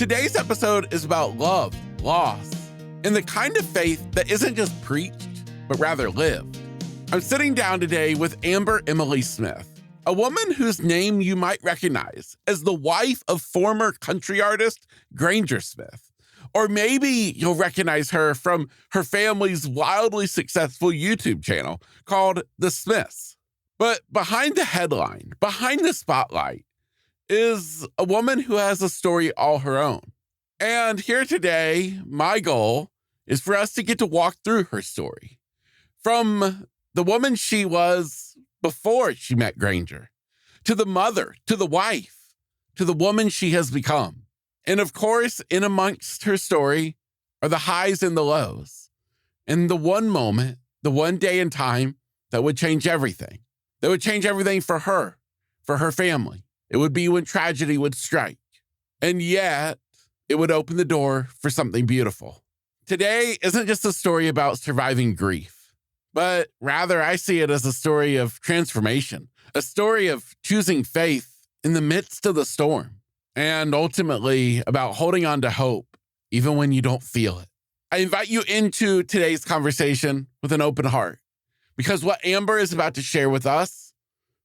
Today's episode is about love, loss, and the kind of faith that isn't just preached, but rather lived. I'm sitting down today with Amber Emily Smith, a woman whose name you might recognize as the wife of former country artist Granger Smith. Or maybe you'll recognize her from her family's wildly successful YouTube channel called The Smiths. But behind the headline, behind the spotlight, is a woman who has a story all her own. And here today, my goal is for us to get to walk through her story. From the woman she was before she met Granger, to the mother, to the wife, to the woman she has become. And of course, in amongst her story are the highs and the lows, and the one moment, the one day in time that would change everything. That would change everything for her family. It would be when tragedy would strike. And yet, it would open the door for something beautiful. Today isn't just a story about surviving grief, but rather I see it as a story of transformation, a story of choosing faith in the midst of the storm, and ultimately about holding on to hope even when you don't feel it. I invite you into today's conversation with an open heart, because what Amber is about to share with us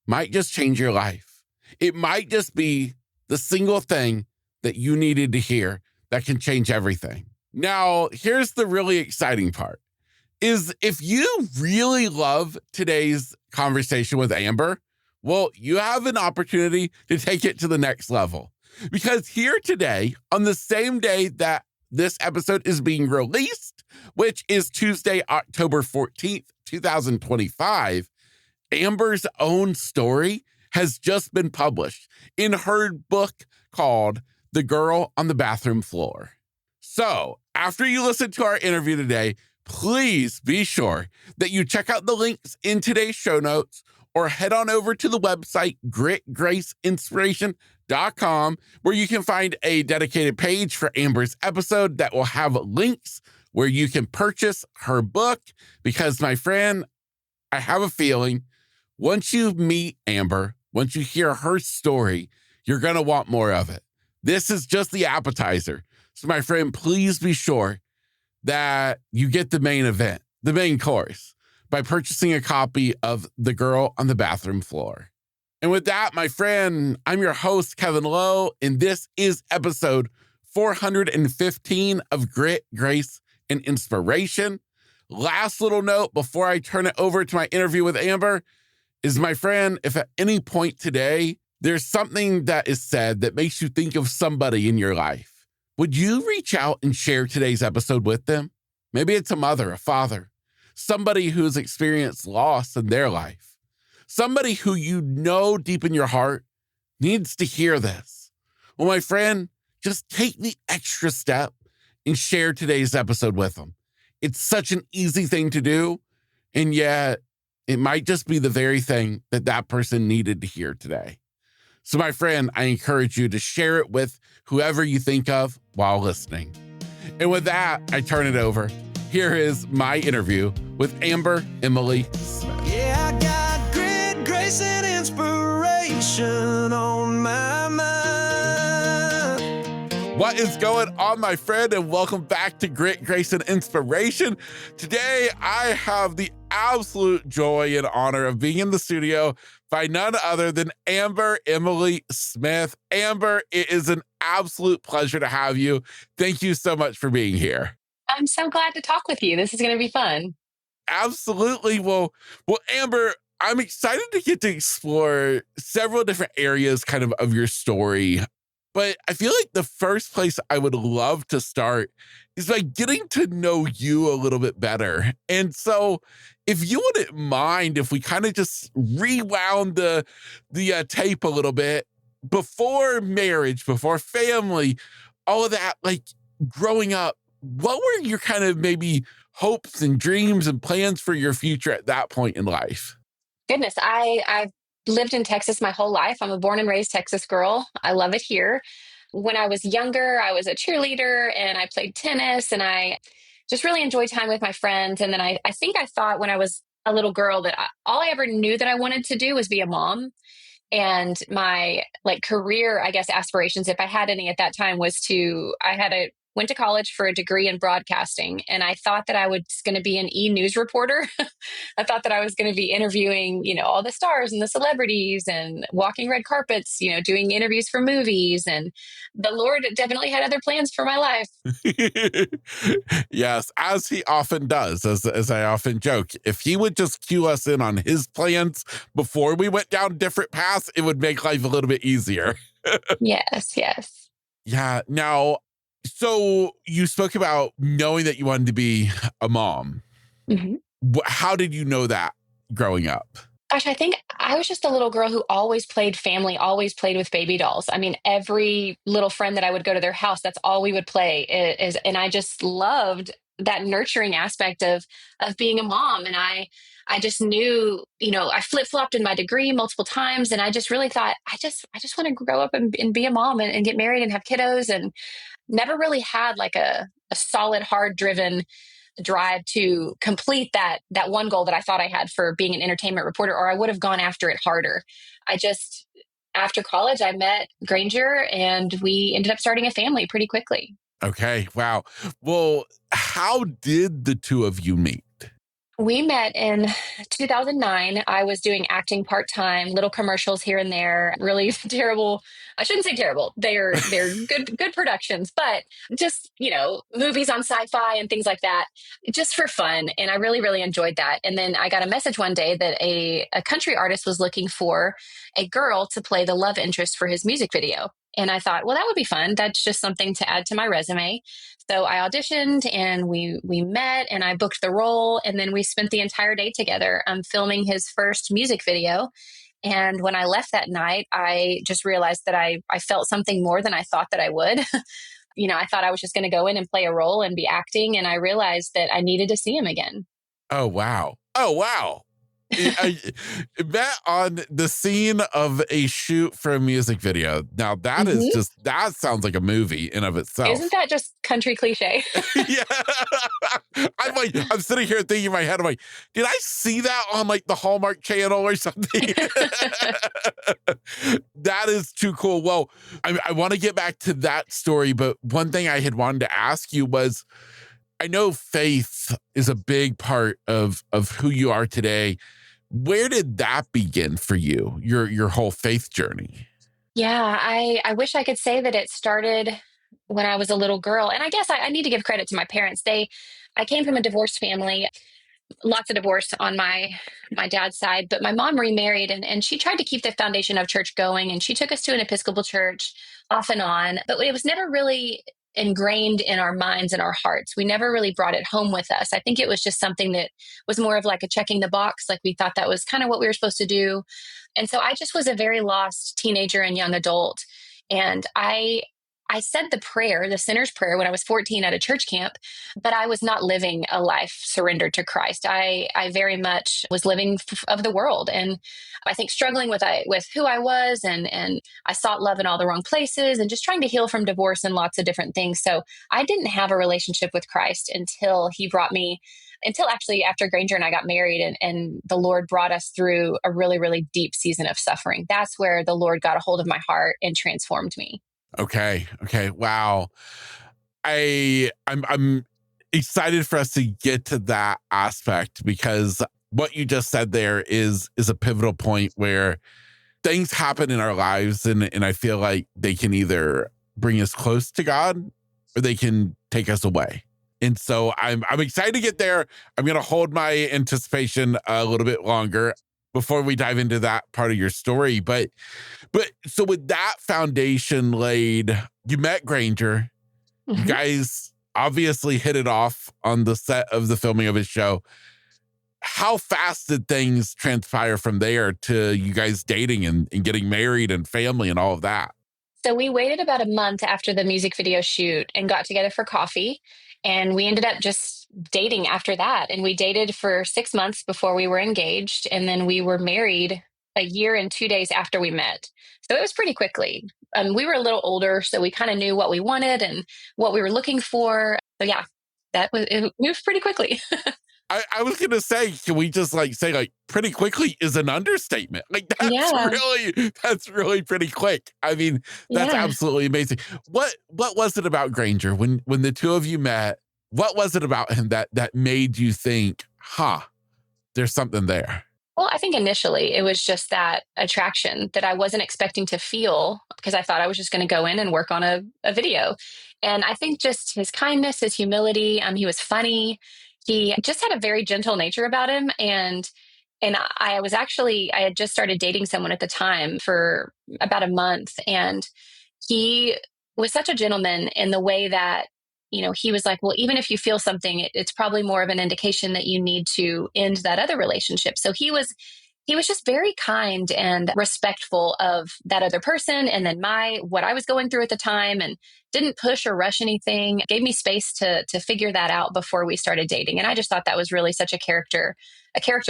might just change your life. It might just be the single thing that you needed to hear that can change everything. Now, here's the really exciting part, is if you really love today's conversation with Amber, well, you have an opportunity to take it to the next level. Because here today, on the same day that this episode is being released, which is Tuesday, October 14th, 2025, Amber's own story has just been published in her book called The Girl on the Bathroom Floor. So, after you listen to our interview today, please be sure that you check out the links in today's show notes or head on over to the website gritgraceinspiration.com, where you can find a dedicated page for Amber's episode that will have links where you can purchase her book. Because, my friend, I have a feeling once you meet Amber, once you hear her story, you're going to want more of it. This is just the appetizer. So, my friend, please be sure that you get the main event, the main course, by purchasing a copy of The Girl on the Bathroom Floor. And with that, my friend, I'm your host, Kevin Lowe, and this is episode 415 of Grit, Grace, and Inspiration. Last little note before I turn it over to my interview with Amber is, my friend, if at any point today there's something that is said that makes you think of somebody in your life, would you reach out and share today's episode with them? Maybe it's a mother, a father, somebody who's experienced loss in their life, somebody who you know deep in your heart needs to hear this. Well, my friend, just take the extra step and share today's episode with them. It's such an easy thing to do, and yet it might just be the very thing that that person needed to hear today. So, my friend, I encourage you to share it with whoever you think of while listening. And with that, I turn it over. Here is my interview with Amber Emily Smith. Yeah, I got grit, grace, and inspiration on my mind. What is going on, my friend, and welcome back to Grit, Grace, and Inspiration. Today, I have the absolute joy and honor of being in the studio by none other than Amber Emily Smith. Amber, it is an absolute pleasure to have you. Thank you so much for being here. I'm so glad to talk with you. This is going to be fun. Absolutely. Well, Amber, I'm excited to get to explore several different areas kind of your story. But I feel like the first place I would love to start is by getting to know you a little bit better. And so if you wouldn't mind if we kind of just rewound the tape a little bit, before marriage, before family, all of that, like growing up, what were your kind of maybe hopes and dreams and plans for your future at that point in life? Goodness, I've lived in Texas my whole life. I'm a born and raised Texas girl. I love it here. When I was younger, I was a cheerleader and I played tennis and I just really enjoyed time with my friends. And then I think I thought when I was a little girl that all I ever knew that I wanted to do was be a mom. And my like career, I guess, aspirations, if I had any at that time, was went to college for a degree in broadcasting. And I thought that I was going to be an e-news reporter. I thought that I was going to be interviewing, all the stars and the celebrities and walking red carpets, doing interviews for movies. And the Lord definitely had other plans for my life. Yes, as he often does, as I often joke, if he would just cue us in on his plans before we went down different paths, it would make life a little bit easier. Yes, yes. Yeah. Now, so you spoke about knowing that you wanted to be a mom. Mhm. How did you know that growing up? Gosh, I think I was just a little girl who always played family, always played with baby dolls. I mean, every little friend that I would go to their house, that's all we would play is, and I just loved that nurturing aspect of being a mom. And I just knew, I flip-flopped in my degree multiple times, and I just really thought, I just want to grow up and be a mom and get married and have kiddos, and never really had like a solid, hard driven drive to complete that one goal that I thought I had for being an entertainment reporter, or I would have gone after it harder. I just After college, I met Granger, and we ended up starting a family pretty quickly. Okay. Wow. Well, how did the two of you meet? We met in 2009. I was doing acting part-time, little commercials here and there, really terrible. I shouldn't say terrible. They're good productions, but just, movies on sci-fi and things like that, just for fun. And I really, really enjoyed that. And then I got a message one day that a country artist was looking for a girl to play the love interest for his music video. And I thought, well, that would be fun. That's just something to add to my resume. So I auditioned, and we met, and I booked the role, and then we spent the entire day together filming his first music video. And when I left that night, I just realized that I felt something more than I thought that I would. I thought I was just going to go in and play a role and be acting, and I realized that I needed to see him again. Oh, wow. Oh, wow. I met on the scene of a shoot for a music video. Now that is Mhm. that sounds like a movie in of itself. Isn't that just country cliche? Yeah. I'm sitting here thinking in my head, I'm like, did I see that on like the Hallmark Channel or something? That is too cool. Well, I want to get back to that story, but one thing I had wanted to ask you was, I know faith is a big part of who you are today. Where did that begin for you, your whole faith journey? Yeah, I wish I could say that it started when I was a little girl. And I guess I need to give credit to my parents. I came from a divorced family, lots of divorce on my dad's side, but my mom remarried, and she tried to keep the foundation of church going, and she took us to an Episcopal church off and on, but it was never really ingrained in our minds and our hearts. We never really brought it home with us. I think it was just something that was more of like a checking the box, like we thought that was kind of what we were supposed to do. And so I just was a very lost teenager and young adult. And I said the prayer, the sinner's prayer, when I was 14 at a church camp, but I was not living a life surrendered to Christ. I very much was living of the world, and I think struggling with who I was, and I sought love in all the wrong places, and just trying to heal from divorce and lots of different things. So I didn't have a relationship with Christ until actually after Granger and I got married, and the Lord brought us through a really, really deep season of suffering. That's where the Lord got a hold of my heart and transformed me. Okay. Okay. Wow. I'm excited for us to get to that aspect, because what you just said there is a pivotal point where things happen in our lives, and I feel like they can either bring us close to God or they can take us away. And so I'm excited to get there. I'm going to hold my anticipation a little bit longer before we dive into that part of your story. But so with that foundation laid, you met Granger. You Mhm. guys obviously hit it off on the set of the filming of his show. How fast did things transpire from there to you guys dating and getting married and family and all of that? So we waited about a month after the music video shoot and got together for coffee. And we ended up just dating after that. And we dated for 6 months before we were engaged. And then we were married a year and 2 days after we met. So it was pretty quickly. We were a little older, so we kind of knew what we wanted and what we were looking for. So yeah, it moved pretty quickly. I was gonna say, can we just like say like pretty quickly is an understatement? Like Yeah. that's really pretty quick. I mean, that's Yeah. absolutely amazing. What was it about Granger when the two of you met? What was it about him that made you think, huh, there's something there? Well, I think initially it was just that attraction that I wasn't expecting to feel because I thought I was just going to go in and work on a video. And I think just his kindness, his humility, he was funny. He just had a very gentle nature about him. And I had just started dating someone at the time for about a month. And he was such a gentleman in the way that, he was like, well, even if you feel something, it's probably more of an indication that you need to end that other relationship. So he was just very kind and respectful of that other person and then what I was going through at the time, and didn't push or rush anything, gave me space to figure that out before we started dating. And I just thought that was really such a character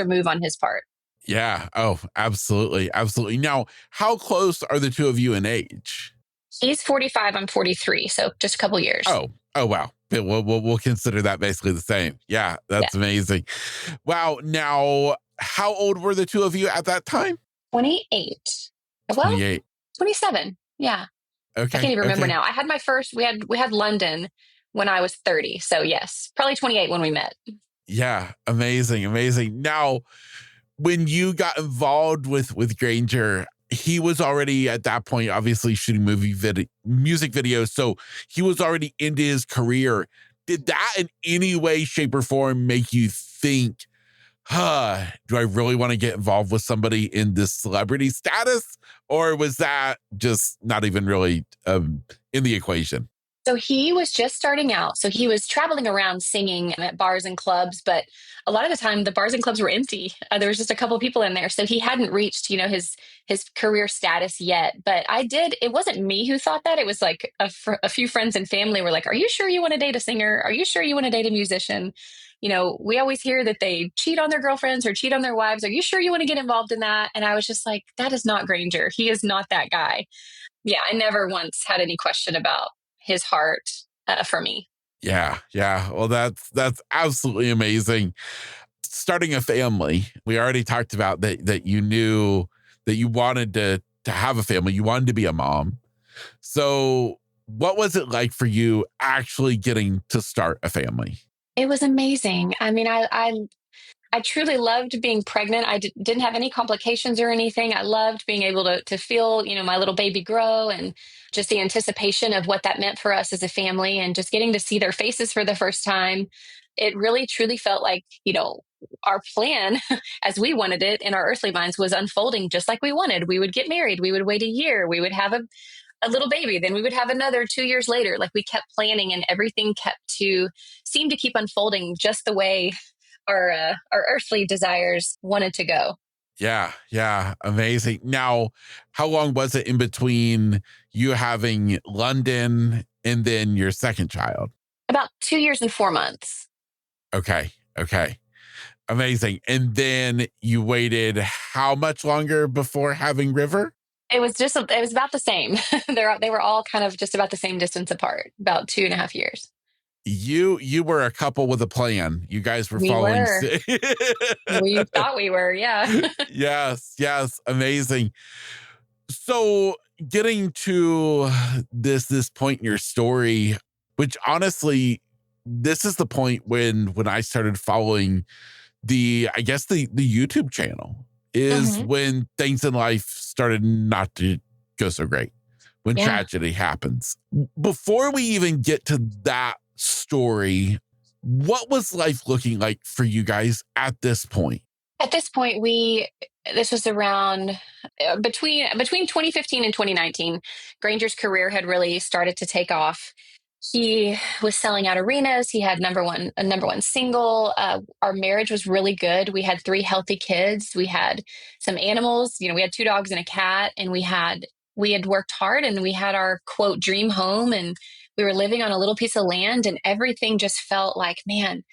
move on his part. Yeah. Oh, absolutely. Absolutely. Now, how close are the two of you in age? He's 45, I'm 43, so just a couple years. Oh, wow. We'll consider that basically the same. Yeah, Yeah. that's amazing. Wow. Now, how old were the two of you at that time? 28. Well, 28. 27. Yeah. I Okay. can't even remember Okay. now. I had my first, we had London when I was 30. So yes, probably 28 when we met. Yeah. Amazing. Amazing. Now, when you got involved with Granger, he was already at that point, obviously shooting music videos. So he was already into his career. Did that in any way, shape, or form make you think, do I really want to get involved with somebody in this celebrity status? Or was that just not even really in the equation? So he was just starting out. So he was traveling around singing at bars and clubs, but a lot of the time the bars and clubs were empty. There was just a couple people in there, so he hadn't reached, his career status yet. But I did. It wasn't me who thought that. It was like a few friends and family were like, "Are you sure you want to date a singer? Are you sure you want to date a musician?" We always hear that they cheat on their girlfriends or cheat on their wives. Are you sure you want to get involved in that? And I was just like, that is not Granger. He is not that guy. Yeah, I never once had any question about his heart for me. Yeah, yeah. Well, that's absolutely amazing. Starting a family. We already talked about that you knew that you wanted to have a family. You wanted to be a mom. So, what was it like for you actually getting to start a family? It was amazing. I mean, I truly loved being pregnant. I didn't have any complications or anything. I loved being able to feel, my little baby grow, and just the anticipation of what that meant for us as a family, and just getting to see their faces for the first time. It really truly felt like, our plan as we wanted it in our earthly minds was unfolding just like we wanted. We would get married. We would wait a year. We would have a little baby. Then we would have another 2 years later. Like, we kept planning, and everything seemed to keep unfolding just the way our earthly desires wanted to go. Yeah, yeah, amazing. Now, how long was it in between you having London and then your second child? About 2 years and 4 months. Okay, okay. Amazing. And then you waited how much longer before having River? It was about the same. They were all kind of just about the same distance apart, about 2.5 years. You were a couple with a plan. You guys were We following. were. We thought we were, yeah. Yes, yes, amazing. So getting to this point in your story, which honestly, this is the point when I started following I guess the YouTube channel is Hmm. when things in life started not to go so great, when Yeah. tragedy happens. Before we even get to that story, what was life looking like for you guys at this point? At this point, this was around between 2015 and 2019. Granger's career had really started to take off. He was selling out arenas. He had a number one single. Our marriage was really good. We had three healthy kids. We had some animals. We had two dogs and a cat, and we had worked hard, and we had our quote dream home, and we were living on a little piece of land, and everything just felt like, man,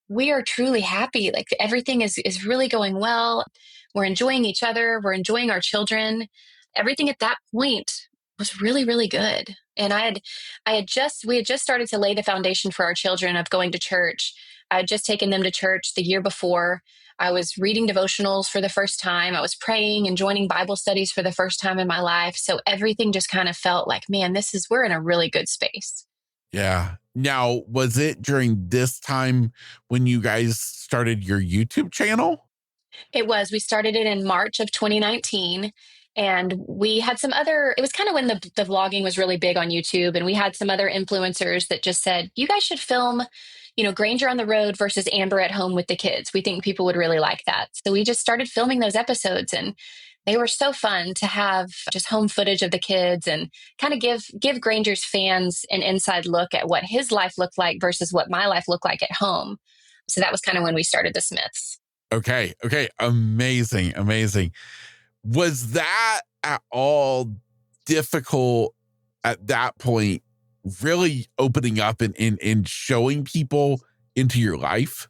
we are truly happy. Like, everything is really going well. We're enjoying each other. We're enjoying our children. Everything at that point was really, really good. And we had just started to lay the foundation for our children of going to church. I had just taken them to church the year before. I was reading devotionals for the first time. I was praying and joining Bible studies for the first time in my life. So everything just kind of felt like, man, we're in a really good space. Yeah. Now, was it during this time when you guys started your YouTube channel? It was. We started it in March of 2019. And we had some other, it was kind of when the vlogging was really big on YouTube. And we had some other influencers that just said, you guys should film, Granger on the road versus Amber at home with the kids. We think people would really like that. So we just started filming those episodes, and they were so fun to have just home footage of the kids and kind of give Granger's fans an inside look at what his life looked like versus what my life looked like at home. So that was kind of when we started the Smiths. Okay. Okay. Amazing. Amazing. Was that at all difficult at that point, really opening up and showing people into your life?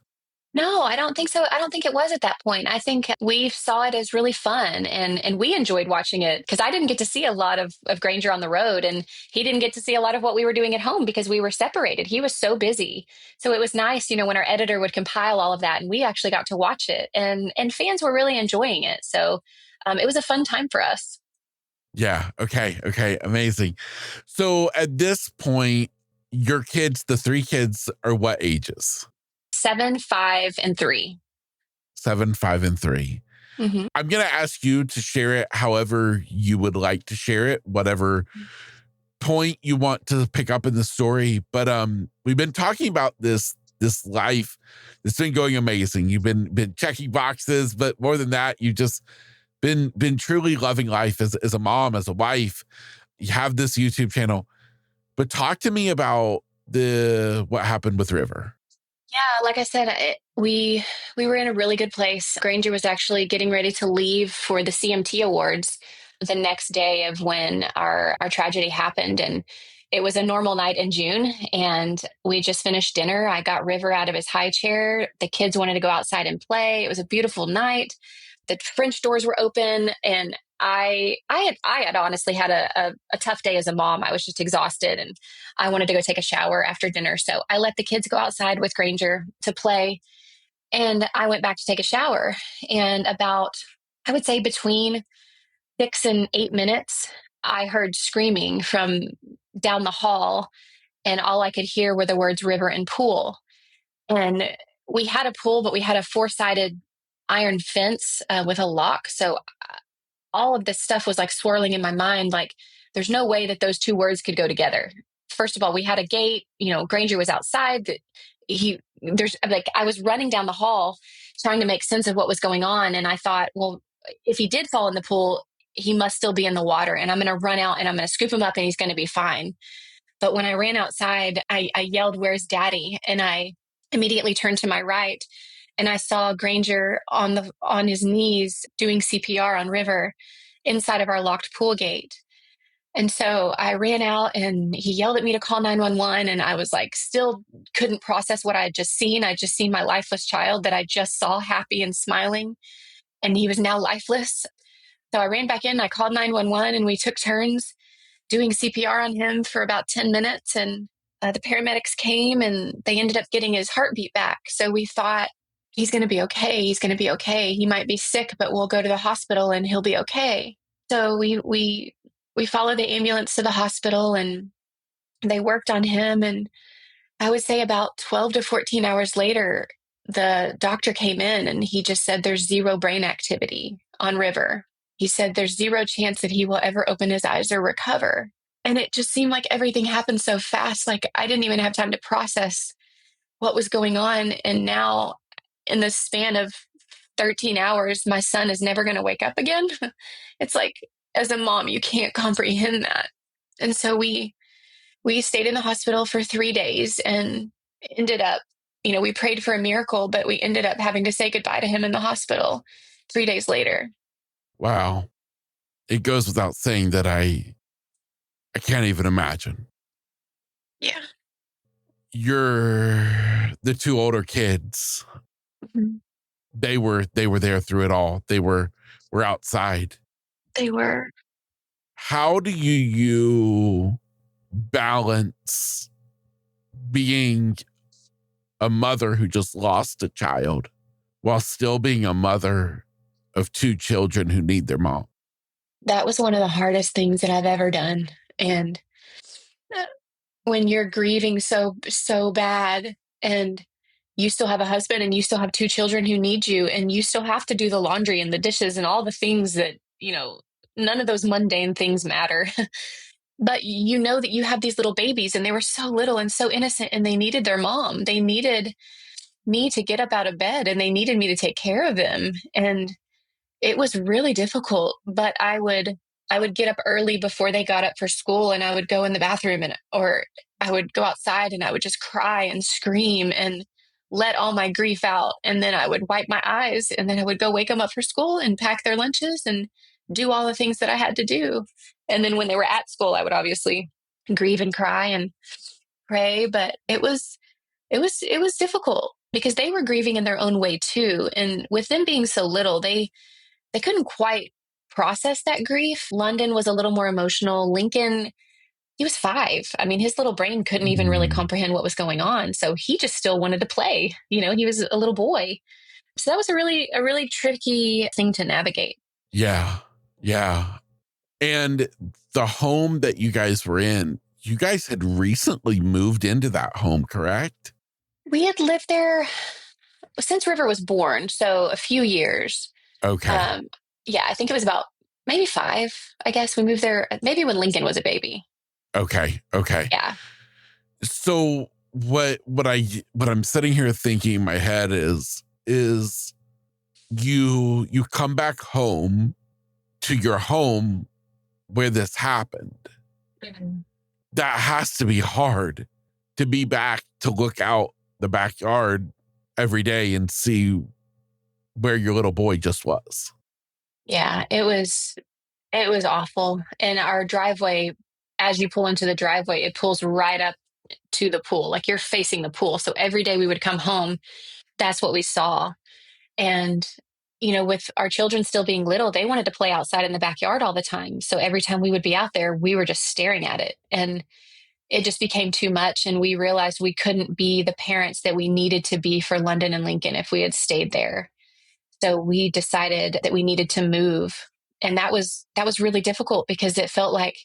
No, I don't think so. I don't think it was at that point. I think we saw it as really fun, and we enjoyed watching it because I didn't get to see a lot of Granger on the road, and he didn't get to see a lot of what we were doing at home because we were separated. He was so busy. So it was nice, when our editor would compile all of that and we actually got to watch it, and fans were really enjoying it. So it was a fun time for us. Yeah. Okay. Okay. Amazing. So at this point, your kids, the three kids, are what ages? 7, 5, and 3. 7, 5, and 3. Mm-hmm. I'm going to ask you to share it however you would like to share it, whatever point you want to pick up in the story. But we've been talking about this life. It's been going amazing. You've been checking boxes, but more than that, you've just been truly loving life as a mom, as a wife. You have this YouTube channel. But talk to me about what happened with River. Yeah, like I said, we were in a really good place. Granger was actually getting ready to leave for the CMT Awards the next day of when our tragedy happened, and it was a normal night in June. And we just finished dinner. I got River out of his high chair. The kids wanted to go outside and play. It was a beautiful night. The French doors were open, and I had honestly had a tough day as a mom. I was just exhausted, and I wanted to go take a shower after dinner. So I let the kids go outside with Granger to play, and I went back to take a shower. And about, I would say, between 6 and 8 minutes, I heard screaming from down the hall, and all I could hear were the words river and pool. And we had a pool, but we had a four-sided iron fence with a lock. So all of this stuff was like swirling in my mind. Like, there's no way that those two words could go together. First of all, we had a gate, Granger was outside. I was running down the hall trying to make sense of what was going on. And I thought, well, if he did fall in the pool, he must still be in the water, and I'm going to run out and I'm going to scoop him up and he's going to be fine. But when I ran outside, I yelled, "Where's Daddy?" And I immediately turned to my right, and I saw Granger on his knees doing CPR on River inside of our locked pool gate. And so I ran out, and he yelled at me to call 911. And I was like, still couldn't process what I had just seen. I'd just seen my lifeless child that I just saw happy and smiling, and he was now lifeless. So I ran back in, I called 911, and we took turns doing CPR on him for about 10 minutes. And the paramedics came, and they ended up getting his heartbeat back. So we thought, he's going to be okay. He's going to be okay. He might be sick, but we'll go to the hospital and he'll be okay. So we followed the ambulance to the hospital, and they worked on him. And I would say about 12 to 14 hours later, the doctor came in, and he just said there's zero brain activity on River. He said there's zero chance that he will ever open his eyes or recover. And it just seemed like everything happened so fast. Like, I didn't even have time to process what was going on. And now, in the span of 13 hours, my son is never going to wake up again. It's like, as a mom, you can't comprehend that. And so we stayed in the hospital for 3 days, and ended up, we prayed for a miracle, but we ended up having to say goodbye to him in the hospital 3 days later. Wow. It goes without saying that I can't even imagine. Yeah. The two older kids, Mhm. they were there through it all. They were outside. They were. How do you balance being a mother who just lost a child while still being a mother of two children who need their mom? That was one of the hardest things that I've ever done. And uh, when you're grieving so bad and you still have a husband and you still have two children who need you and you still have to do the laundry and the dishes and all the things that, none of those mundane things matter. But you know that you have these little babies and they were so little and so innocent and they needed their mom. They needed me to get up out of bed and they needed me to take care of them. And it was really difficult, but I would get up early before they got up for school and I would go in the bathroom or I would go outside and I would just cry and scream and let all my grief out. And then I would wipe my eyes and then I would go wake them up for school and pack their lunches and do all the things that I had to do. And then when they were at school, I would obviously grieve and cry and pray, but it was difficult because they were grieving in their own way too. And with them being so little, they couldn't quite process that grief. London was a little more emotional. Lincoln, he was 5. I mean, his little brain couldn't even really Mm, comprehend what was going on. So he just still wanted to play. He was a little boy. So that was a really tricky thing to navigate. yeah. Yeah. And the home that you guys were in, you guys had recently moved into that home, correct? We had lived there since River was born, so a few years. Okay. Um, yeah, I think it was about maybe 5. I guess we moved there maybe when Lincoln was a baby. Okay. Okay. Yeah. So what I'm sitting here thinking in my head is you come back home to your home where this happened. Mhm. That has to be hard to be back to look out the backyard every day and see where your little boy just was. Yeah, it was awful. And our driveway, as you pull into the driveway, it pulls right up to the pool. Like you're facing the pool. So every day we would come home, that's what we saw. And with our children still being little, they wanted to play outside in the backyard all the time. So every time we would be out there, we were just staring at it. And it just became too much. And we realized we couldn't be the parents that we needed to be for London and Lincoln if we had stayed there. So we decided that we needed to move. And that was really difficult because it felt like,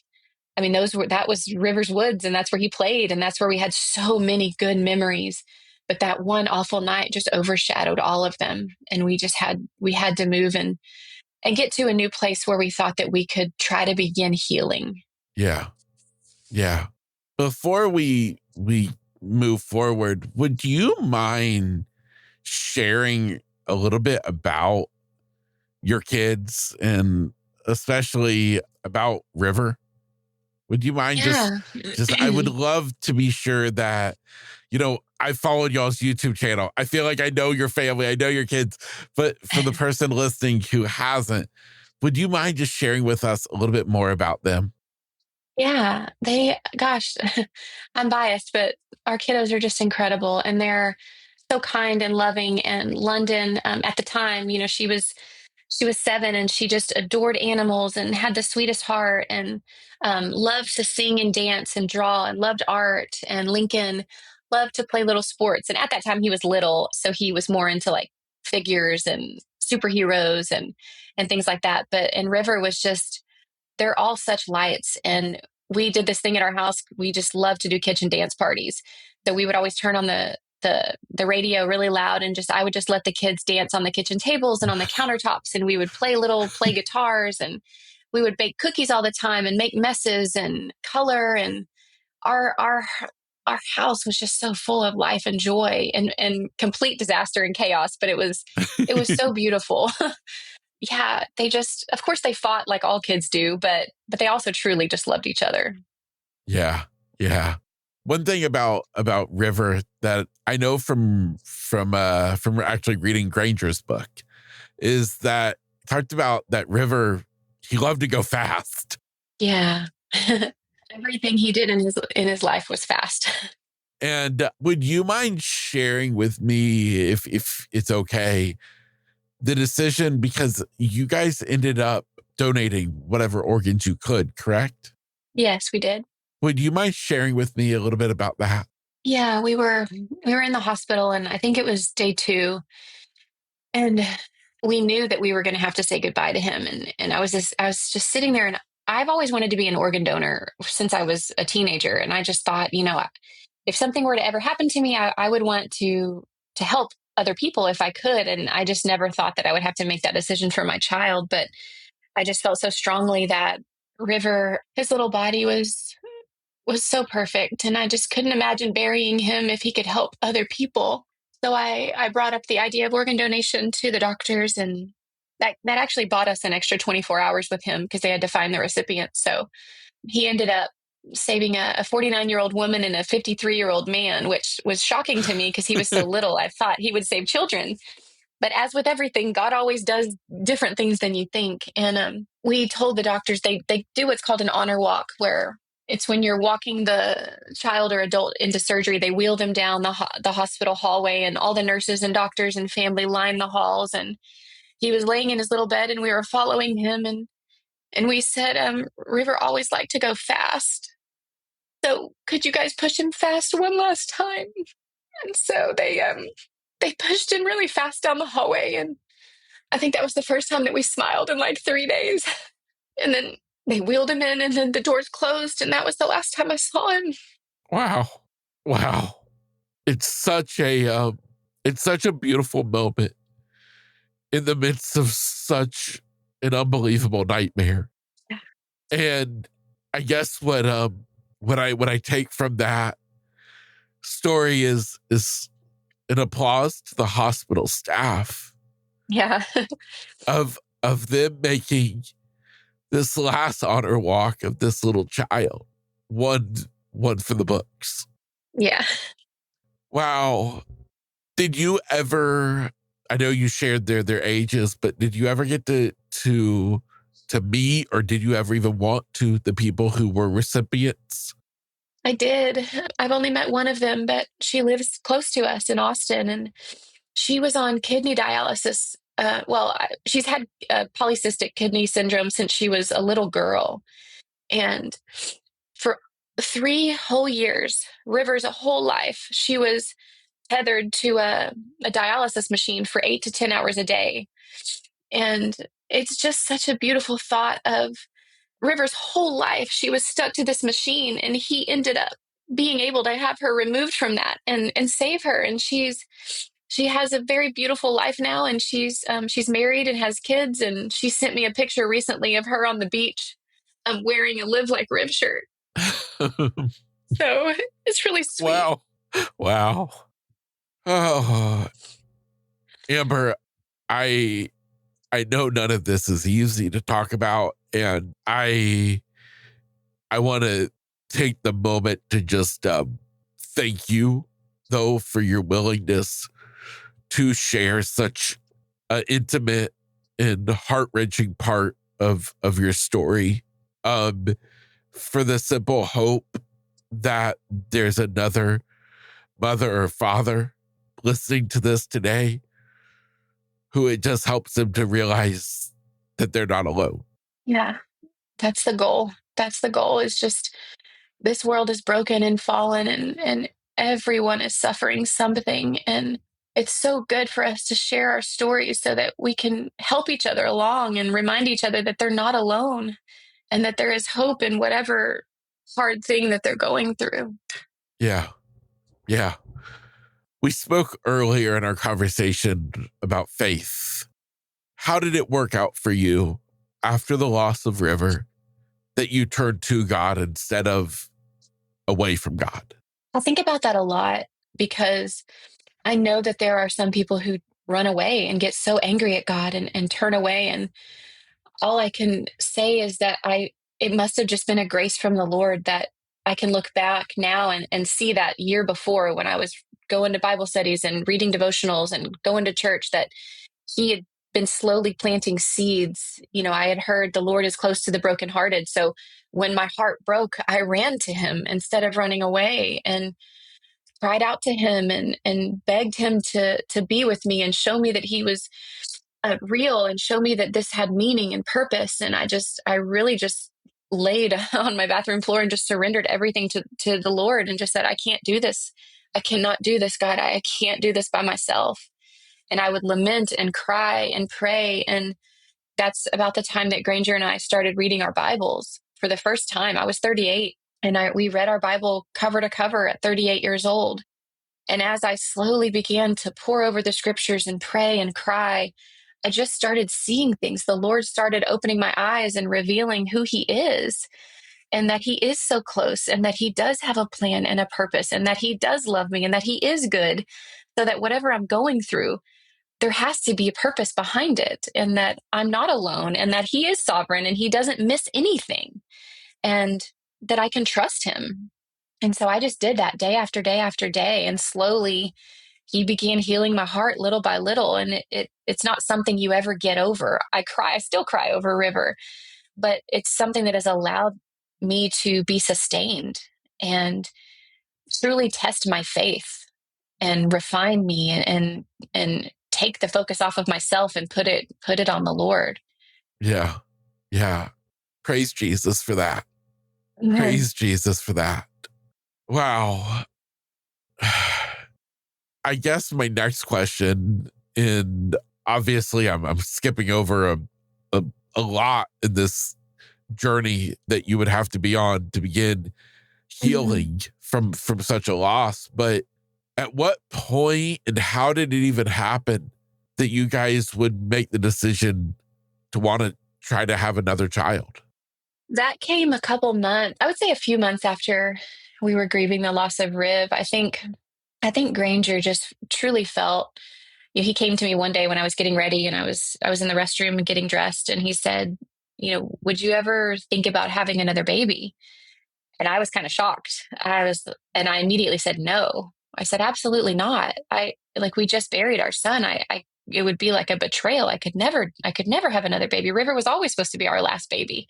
I mean, that was Rivers Woods and that's where he played and that's where we had so many good memories. But that one awful night just overshadowed all of them. And we had to move and get to a new place where we thought that we could try to begin healing. Yeah. Yeah. Before we move forward, would you mind sharing a little bit about your kids and especially about River? Would you mind just Yeah. just I would love to be sure that I followed y'all's YouTube channel. I feel like I know your family, I know your kids, but for the person listening who hasn't, would you mind just sharing with us a little bit more about them? Yeah, gosh, I'm biased, but our kiddos are just incredible and they're so kind and loving. And London, at the time, she was 7 and she just adored animals and had the sweetest heart and loved to sing and dance and draw and loved art. And Lincoln loved to play little sports. And at that time, he was little, so he was more into like figures and superheroes and things like that. And River was just they're all such lights. And we did this thing at our house. We just love to do kitchen dance parties. So we would always turn on the radio really loud and I would just let the kids dance on the kitchen tables and on the countertops. And we would play guitars and we would bake cookies all the time and make messes and color. And our house was just so full of life and joy and complete disaster and chaos. But it was so beautiful. Yeah, of course they fought like all kids do, but they also truly just loved each other. Yeah. Yeah. One thing about River that I know from actually reading Granger's book is that talked about that River, he loved to go fast. Yeah. Everything he did in his life was fast. And would you mind sharing with me, if it's okay, the decision, because you guys ended up donating whatever organs you could, correct? Yes, we did. Would you mind sharing with me a little bit about that? Yeah, we were in the hospital, and I think it was day 2, and we knew that we were going to have to say goodbye to him. And I was just sitting there, and I've always wanted to be an organ donor since I was a teenager, and I just thought, if something were to ever happen to me, I would want to help other people if I could. And I just never thought that I would have to make that decision for my child. But I just felt so strongly that River, his little body was so perfect, and I just couldn't imagine burying him if he could help other people. So I brought up the idea of organ donation to the doctors, and that actually bought us an extra 24 hours with him because they had to find the recipient. So he ended up saving a 49-year-old woman and a 53-year-old man, which was shocking to me because he was so little. I thought he would save children. But as with everything, God always does different things than you think. And we told the doctors they do what's called an honor walk, where it's when you're walking the child or adult into surgery. They wheel them down the hospital hallway, and all the nurses and doctors and family line the halls. And he was laying in his little bed, and we were following him. And we said, River always liked to go fast. So could you guys push him fast one last time? And so they pushed him really fast down the hallway, and I think that was the first time that we smiled in like 3 days. And then they wheeled him in, and then the doors closed, and that was the last time I saw him. Wow. Wow. It's such a beautiful moment in the midst of such an unbelievable nightmare. Yeah. And I guess what I take from that story is an applause to the hospital staff Yeah. of them making this last honor walk of this little child one for the books. Yeah. Wow. Did you ever, I know you shared their ages, but did you ever get to meet, or did you ever even want to, the people who were recipients? I did. I've only met one of them, but she lives close to us in Austin, and she was on kidney dialysis. She's had polycystic kidney syndrome since she was a little girl. And for 3 whole years, River's a whole life, she was tethered to a dialysis machine for 8 to 10 hours a day. And it's just such a beautiful thought of River's whole life. She was stuck to this machine, and he ended up being able to have her removed from that and save her. And she has a very beautiful life now, and she's married and has kids. And she sent me a picture recently of her on the beach, wearing a Live Like Riv shirt. So it's really sweet. Wow. Wow. Oh, Amber, I I know none of this is easy to talk about, and I want to take the moment to just thank you, though, for your willingness to share such an intimate and heart wrenching part of your story. Um, for the simple hope that there's another mother or father listening to this today who it just helps them to realize that they're not alone. Yeah, that's the goal. That's the goal, is just this world is broken and fallen, and everyone is suffering something. And it's so good for us to share our stories so that we can help each other along and remind each other that they're not alone, and that there is hope in whatever hard thing that they're going through. Yeah. Yeah. We spoke earlier in our conversation about faith. How did it work out for you after the loss of River that you turned to God instead of away from God? I think about that a lot because I know that there are some people who run away and get so angry at God and turn away. And all I can say is that it must have just been a grace from the Lord that I can look back now and see that year before, when I was going to Bible studies and reading devotionals and going to church, that he had been slowly planting seeds. I had heard the Lord is close to the brokenhearted. So when my heart broke, I ran to him instead of running away, and cried out to him and begged him to be with me and show me that he was real, and show me that this had meaning and purpose. And I really just laid on my bathroom floor and just surrendered everything to the Lord and just said, I can't do this. I cannot do this, God. I can't do this by myself. And I would lament and cry and pray. And that's about the time that Granger and I started reading our Bibles for the first time. I was 38 and we read our Bible cover to cover at 38 years old. And as I slowly began to pore over the scriptures and pray and cry, I just started seeing things. The Lord started opening my eyes and revealing who He is, and that He is so close, and that He does have a plan and a purpose, and that He does love me, and that He is good. So that whatever I'm going through, there has to be a purpose behind it, and that I'm not alone, and that He is sovereign and He doesn't miss anything, and that I can trust Him. And so I just did that day after day after day. And slowly He began healing my heart little by little. And it's not something you ever get over. I still cry over River, but it's something that has allowed me to be sustained and truly test my faith and refine me and take the focus off of myself and put it on the Lord. Yeah. Yeah. Praise Jesus for that. Amen. Praise Jesus for that. Wow. I guess my next question, and obviously I'm skipping over a lot in this journey that you would have to be on to begin healing from such a loss. But at what point and how did it even happen that you guys would make the decision to want to try to have another child? That came a couple months, I would say a few months after we were grieving the loss of Riv. I think Granger just truly felt, he came to me one day when I was getting ready and I was in the restroom getting dressed, and he said, would you ever think about having another baby? And I was kind of shocked. And I immediately said no. I said absolutely not. We just buried our son. It would be like a betrayal. I could never have another baby. River was always supposed to be our last baby.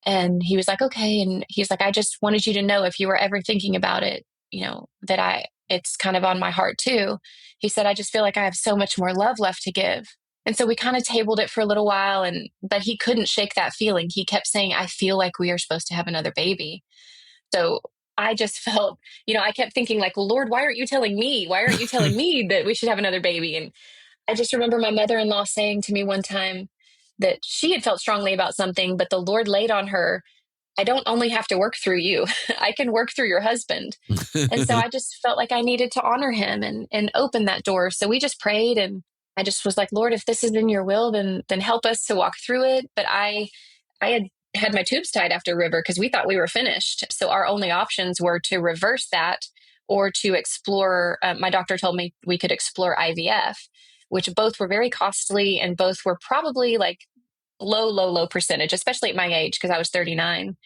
And he was like, okay. And he's like, I just wanted you to know if you were ever thinking about it, it's kind of on my heart too. He said, I just feel like I have so much more love left to give. And so we kind of tabled it for a little while, but he couldn't shake that feeling. He kept saying, I feel like we are supposed to have another baby. So I just felt, I kept thinking like, well, Lord, why aren't you telling me? Why aren't you telling me that we should have another baby? And I just remember my mother-in-law saying to me one time that she had felt strongly about something, but the Lord laid on her, I don't only have to work through you. I can work through your husband. And so I just felt like I needed to honor him and open that door. So we just prayed, and I just was like, Lord, if this is in your will, then help us to walk through it. But I had my tubes tied after River because we thought we were finished. So our only options were to reverse that or to explore. My doctor told me we could explore IVF, which both were very costly and both were probably like low percentage, especially at my age because I was 39.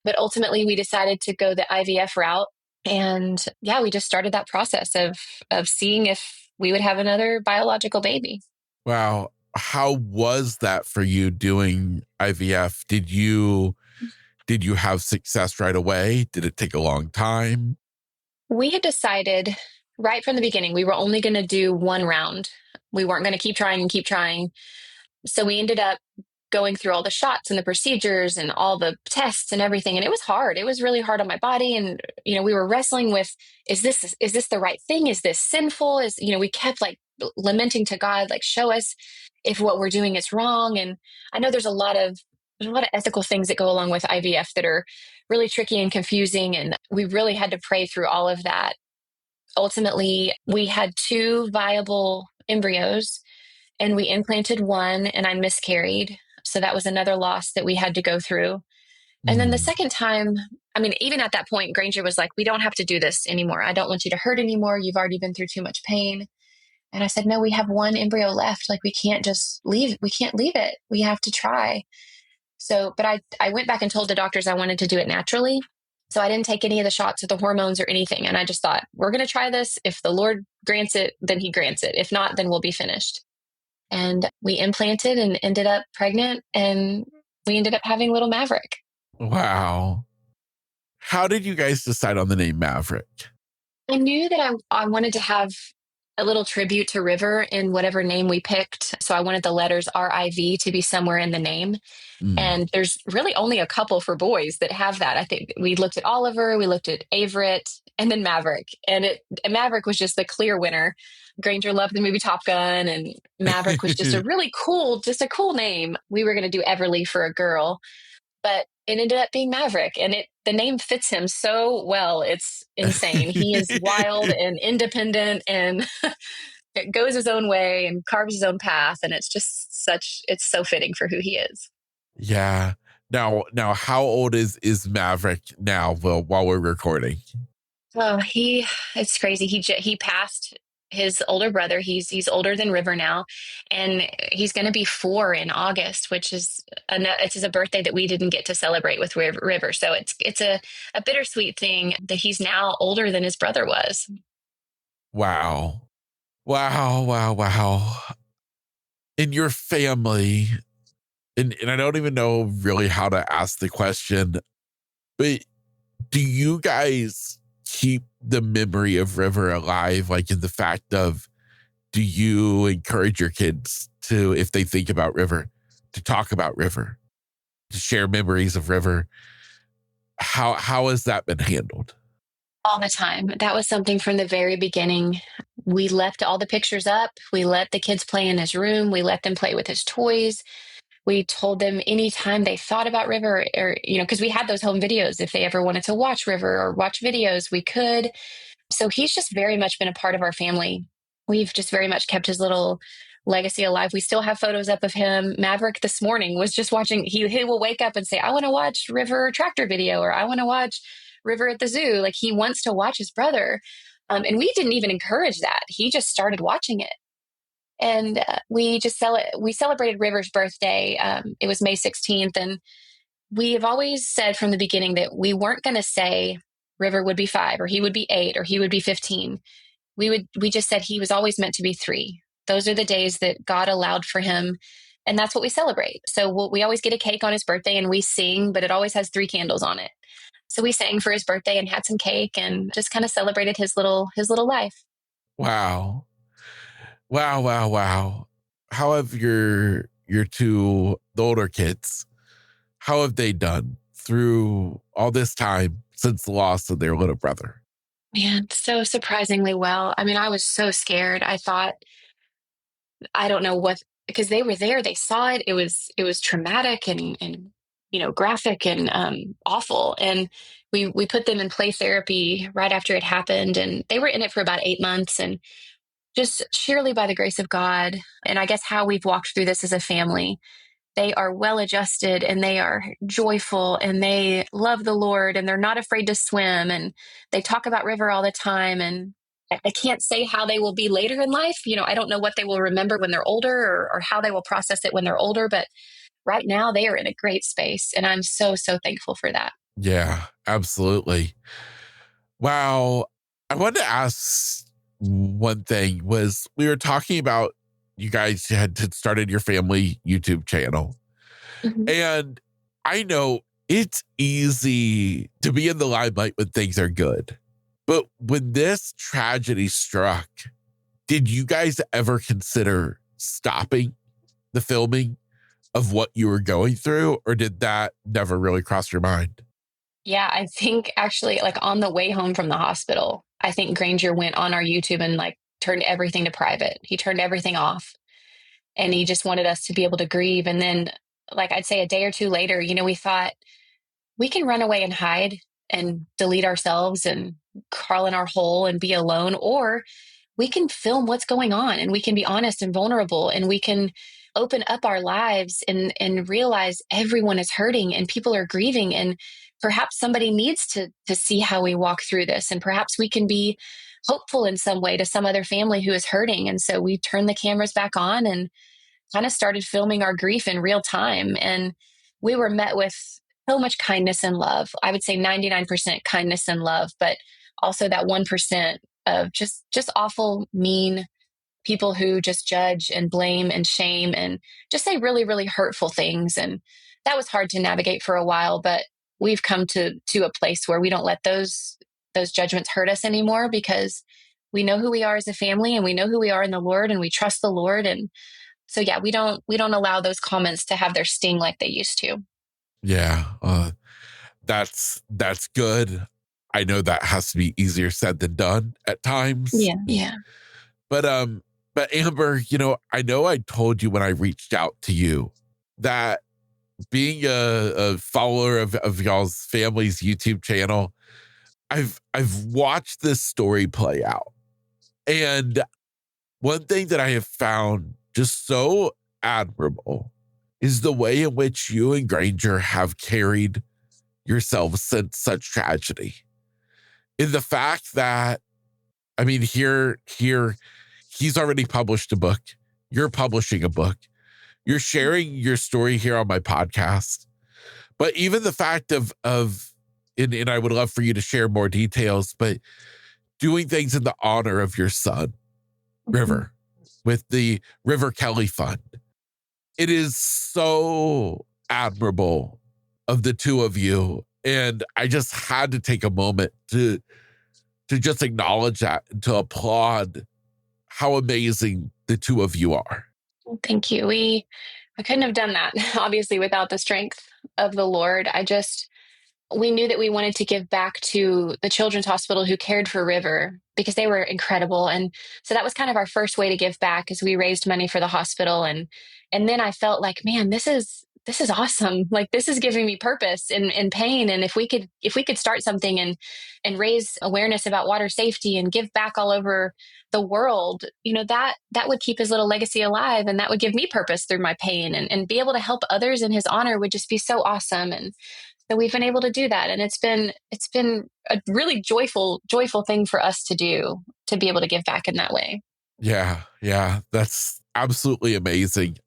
But ultimately, we decided to go the IVF route. And yeah, we just started that process of seeing if we would have another biological baby. Wow. How was that for you doing IVF? Did you have success right away? Did it take a long time? We had decided right from the beginning we were only going to do one round. We weren't going to keep trying and keep trying. So we ended up going through all the shots and the procedures and all the tests and everything. And it was hard. It was really hard on my body. And, we were wrestling with, is this the right thing? Is this sinful? We kept like lamenting to God, like, show us if what we're doing is wrong. And I know there's a lot of ethical things that go along with IVF that are really tricky and confusing. And we really had to pray through all of that. Ultimately, we had 2 viable embryos, and we implanted one, and I miscarried. So that was another loss that we had to go through. And then the second time, even at that point, Granger was like, we don't have to do this anymore. I don't want you to hurt anymore. You've already been through too much pain. And I said, no, we have 1 embryo left. Like, we can't just leave. We can't leave it. We have to try. So, but I went back and told the doctors I wanted to do it naturally. So I didn't take any of the shots or the hormones or anything. And I just thought, we're going to try this. If the Lord grants it, then he grants it. If not, then we'll be finished. And we implanted and ended up pregnant, and we ended up having little Maverick. Wow. How did you guys decide on the name Maverick? I knew that I wanted to have a little tribute to River in whatever name we picked. So I wanted the letters RIV to be somewhere in the name. Mm. And there's really only a couple for boys that have that. I think we looked at Oliver, we looked at Averett, and then Maverick. And Maverick was just the clear winner. Granger loved the movie Top Gun, and Maverick was just a cool name. We were going to do Everly for a girl, but it ended up being Maverick, and the name fits him so well. It's insane. He is wild and independent and goes his own way and carves his own path, and it's so fitting for who he is. Yeah. Now, how old is Maverick now? Well, while we're recording. Oh, it's crazy. He passed his older brother. He's older than River now, and he's going to be 4 in August, which is a birthday that we didn't get to celebrate with River. So it's a bittersweet thing that he's now older than his brother was. Wow. Wow. Wow. Wow. In your family, and I don't even know really how to ask the question, but do you guys keep the memory of River alive? Like, in the fact of, do you encourage your kids to, if they think about River, to talk about River, to share memories of River? How has that been handled? All the time. That was something from the very beginning. We left all the pictures up. We let the kids play in his room. We let them play with his toys. We told them anytime they thought about River, or, because we had those home videos. If they ever wanted to watch River or watch videos, we could. So he's just very much been a part of our family. We've just very much kept his little legacy alive. We still have photos up of him. Maverick this morning was just watching. He will wake up and say, I want to watch River tractor video, or I want to watch River at the zoo. Like, he wants to watch his brother. And we didn't even encourage that. He just started watching it. And we celebrated River's birthday. It was May 16th. And we have always said from the beginning that we weren't going to say River would be 5 or he would be 8 or he would be 15. We just said he was always meant to be 3. Those are the days that God allowed for him. And that's what we celebrate. So we always get a cake on his birthday and we sing, but it always has 3 candles on it. So we sang for his birthday and had some cake and just kind of celebrated his little life. Wow. Wow, wow, wow. How have your the older kids, how have they done through all this time since the loss of their little brother? Man, so surprisingly well. I mean, I was so scared. I thought, I don't know what, because they were there, they saw it. It was traumatic and graphic and awful. And we put them in play therapy right after it happened, and they were in it for about 8 months. And just sheerly by the grace of God, and I guess how we've walked through this as a family, they are well adjusted and they are joyful and they love the Lord and they're not afraid to swim, and they talk about River all the time. And I can't say how they will be later in life. I don't know what they will remember when they're older, or how they will process it when they're older. But right now they are in a great space. And I'm so, so thankful for that. Yeah, absolutely. Wow. I wanted to ask one thing. Was we were talking about, you guys had started your family YouTube channel. Mhm. And I know it's easy to be in the limelight when things are good. But when this tragedy struck, did you guys ever consider stopping the filming of what you were going through? Or did that never really cross your mind? Yeah, I think actually, like, on the way home from the hospital, I think Granger went on our YouTube and like turned everything to private. He turned everything off, and he just wanted us to be able to grieve. And then, like, I'd say a day or two later, we thought we can run away and hide and delete ourselves and crawl in our hole and be alone, or we can film what's going on and we can be honest and vulnerable and we can open up our lives and realize everyone is hurting and people are grieving, and perhaps somebody needs to see how we walk through this, and perhaps we can be hopeful in some way to some other family who is hurting. And so we turned the cameras back on and kind of started filming our grief in real time. And we were met with so much kindness and love. I would say 99% kindness and love, but also that 1% of just awful, mean people who just judge and blame and shame and just say really, really hurtful things. And that was hard to navigate for a while, but we've come to a place where we don't let those judgments hurt us anymore, because we know who we are as a family, and we know who we are in the Lord, and we trust the Lord. And so, yeah, we don't allow those comments to have their sting like they used to. Yeah. That's good. I know that has to be easier said than done at times. Yeah. But Amber, I know I told you when I reached out to you that being a follower of y'all's family's YouTube channel, I've watched this story play out. And one thing that I have found just so admirable is the way in which you and Granger have carried yourselves since such tragedy. In the fact that, I mean, here, he's already published a book. You're publishing a book. You're sharing your story here on my podcast. But even the fact and I would love for you to share more details, but doing things in the honor of your son, River, with the River Kelly Fund. It is so admirable of the two of you. And I just had to take a moment to just acknowledge that and to applaud how amazing the two of you are. Thank you. I couldn't have done that, obviously, without the strength of the Lord. We knew that we wanted to give back to the children's hospital who cared for River because they were incredible. And so that was kind of our first way to give back, as we raised money for the hospital. And then I felt like, man, this is awesome. Like, this is giving me purpose in pain. And if we could start something and raise awareness about water safety and give back all over the world, that would keep his little legacy alive, and that would give me purpose through my pain, and be able to help others in his honor would just be so awesome. And so we've been able to do that. And it's been a really joyful thing for us to do, to be able to give back in that way. Yeah. That's absolutely amazing.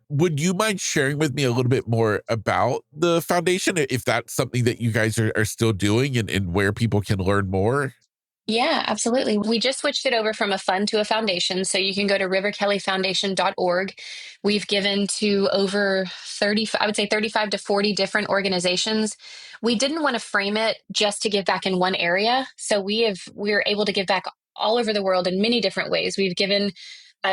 Would you mind sharing with me a little bit more about the foundation, if that's something that you guys are still doing, and where people can learn more? Yeah, absolutely. We just switched it over from a fund to a foundation. So you can go to riverkellyfoundation.org. We've given to over 30, I would say 35 to 40 different organizations. We didn't want to frame it just to give back in one area. So we're able to give back all over the world in many different ways. We've given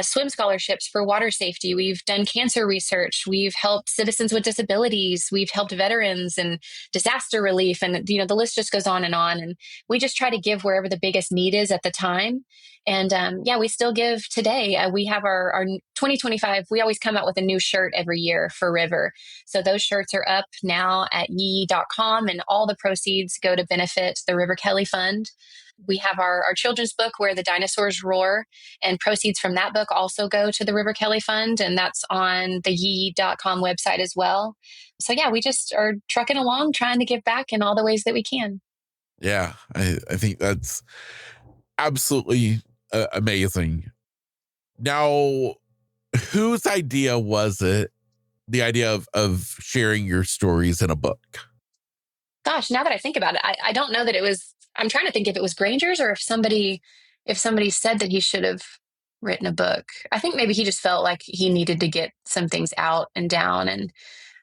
swim scholarships for water safety. We've done cancer research. We've helped citizens with disabilities. We've helped veterans and disaster relief. And, the list just goes on. And we just try to give wherever the biggest need is at the time. And we still give today. We have our 2025, we always come out with a new shirt every year for River. So those shirts are up now at yee.com, and all the proceeds go to benefit the River Kelly Fund. We have our children's book, Where the Dinosaurs Roar, and proceeds from that book also go to the River Kelly Fund, and that's on the yee.com website as well. So we just are trucking along, trying to give back in all the ways that we can. Yeah, I think that's absolutely amazing. Now, whose idea was it, the idea of sharing your stories in a book? Gosh, now that I think about it, I don't know that it was. I'm trying to think if it was Granger's, or if somebody said that he should have written a book. I think maybe he just felt like he needed to get some things out and down. And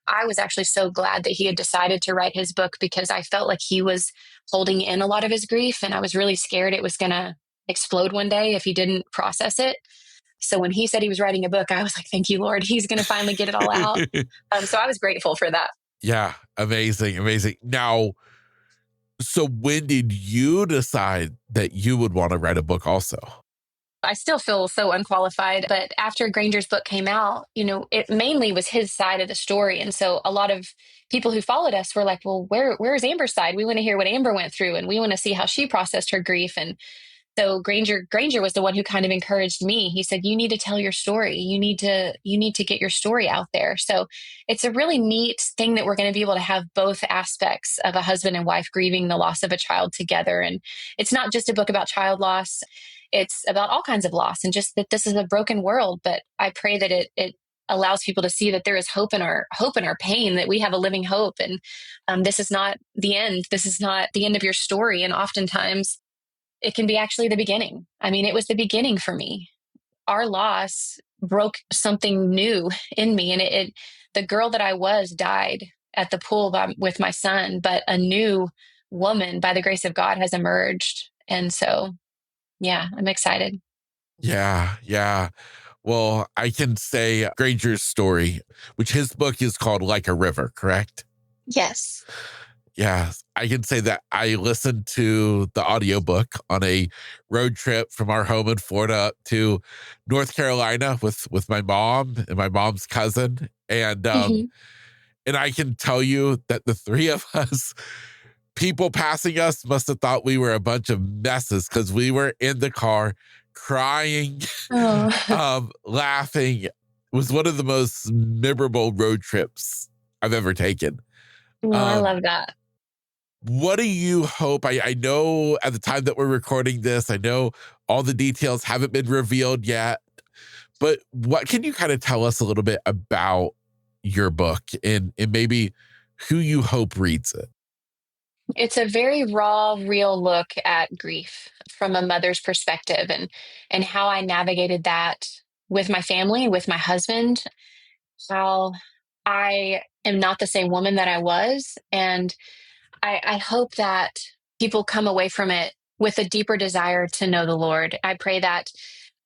I was actually so glad that he had decided to write his book, because I felt like he was holding in a lot of his grief, and I was really scared it was going to explode one day if he didn't process it. So when he said he was writing a book, I was like, thank you, Lord. He's going to finally get it all out. So I was grateful for that. Yeah, amazing. Now, so when did you decide that you would want to write a book also? I still feel so unqualified, but after Granger's book came out, it mainly was his side of the story. And so a lot of people who followed us were like, well, where's Amber's side? We want to hear what Amber went through, and we want to see how she processed her grief. And so Granger was the one who kind of encouraged me. He said, you need to tell your story. You need to get your story out there. So it's a really neat thing that we're going to be able to have both aspects of a husband and wife grieving the loss of a child together. And it's not just a book about child loss. It's about all kinds of loss, and just that this is a broken world. But I pray that it allows people to see that there is hope in our pain, that we have a living hope. And this is not the end. This is not the end of your story. And oftentimes it can be actually the beginning. I mean, it was the beginning for me. Our loss broke something new in me. And the girl that I was died at the pool with my son, but a new woman, by the grace of God, has emerged. And so, Yeah, I'm excited. Yeah, yeah. Well, I can say Granger's story, which his book is called Like a River, correct? Yes. Yeah, I can say that I listened to the audiobook on a road trip from our home in Florida up to North Carolina with my mom and my mom's cousin. Hmm. And I can tell you that the three of us, people passing us must have thought we were a bunch of messes because we were in the car crying, Oh, laughing. It was one of the most memorable road trips I've ever taken. no, I Um, love that. what do you hope? I know at the time that we're recording this, I know all the details haven't been revealed yet, but what can you kind of tell us a little bit about your book and maybe who you hope reads it? It's a very raw, real look at grief from a mother's perspective and how I navigated that with my family, with my husband, how I am not the same woman that I was. And I hope that people come away from it with a deeper desire to know the Lord. I pray that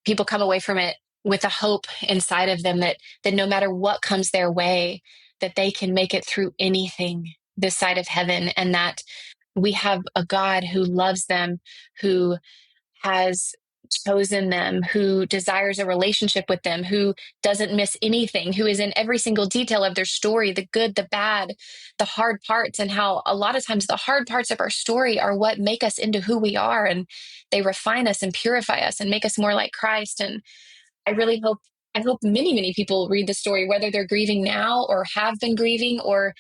people come away from it with a hope inside of them that no matter what comes their way, that they can make it through anything this side of heaven, and that we have a God who loves them, who has chosen them, who desires a relationship with them, who doesn't miss anything, who is in every single detail of their story, the good, the bad, the hard parts, and how a lot of times the hard parts of our story are what make us into who we are. And they refine us and purify us and make us more like Christ. And I really hope. I hope many, many people read the story, whether they're grieving now or have been grieving or